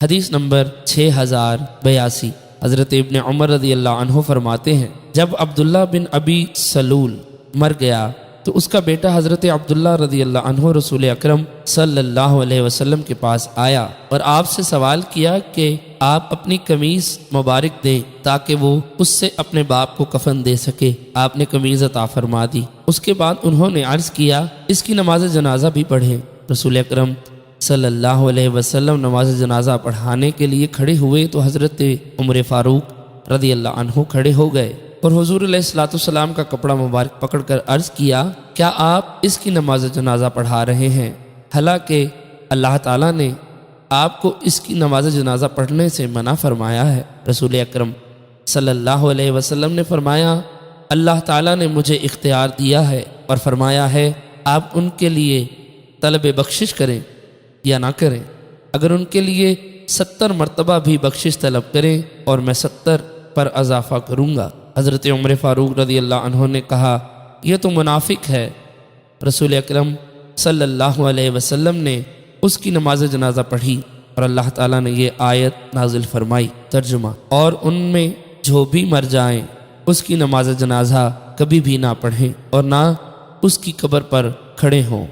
حدیث نمبر 6082۔ حضرت ابن عمر رضی اللہ عنہ فرماتے ہیں جب عبداللہ بن ابی سلول مر گیا تو اس کا بیٹا حضرت عبداللہ رضی اللہ عنہ رسول اکرم صلی اللہ علیہ وسلم کے پاس آیا اور آپ سے سوال کیا کہ آپ اپنی قمیض مبارک دیں تاکہ وہ اس سے اپنے باپ کو کفن دے سکے۔ آپ نے قمیض عطا فرما دی۔ اس کے بعد انہوں نے عرض کیا اس کی نماز جنازہ بھی پڑھیں۔ رسول اکرم صلی اللہ علیہ وسلم نماز جنازہ پڑھانے کے لیے کھڑے ہوئے تو حضرت عمر فاروق رضی اللہ عنہ کھڑے ہو گئے اور حضور علیہ السلام کا کپڑا مبارک پکڑ کر عرض کیا کیا آپ اس کی نماز جنازہ پڑھا رہے ہیں؟ حالانکہ اللہ تعالیٰ نے آپ کو اس کی نماز جنازہ پڑھنے سے منع فرمایا ہے۔ رسول اکرم صلی اللہ علیہ وسلم نے فرمایا اللہ تعالیٰ نے مجھے اختیار دیا ہے اور فرمایا ہے آپ ان کے لیے طلب بخشش کریں یا نہ کریں۔ اگر ان کے لیے 70 مرتبہ بھی بخشش طلب کریں اور میں 70 پر اضافہ کروں گا۔ حضرت عمر فاروق رضی اللہ عنہ نے کہا یہ تو منافق ہے۔ رسول اکرم صلی اللہ علیہ وسلم نے اس کی نماز جنازہ پڑھی اور اللہ تعالیٰ نے یہ آیت نازل فرمائی۔ ترجمہ: اور ان میں جو بھی مر جائیں اس کی نماز جنازہ کبھی بھی نہ پڑھیں اور نہ اس کی قبر پر کھڑے ہوں۔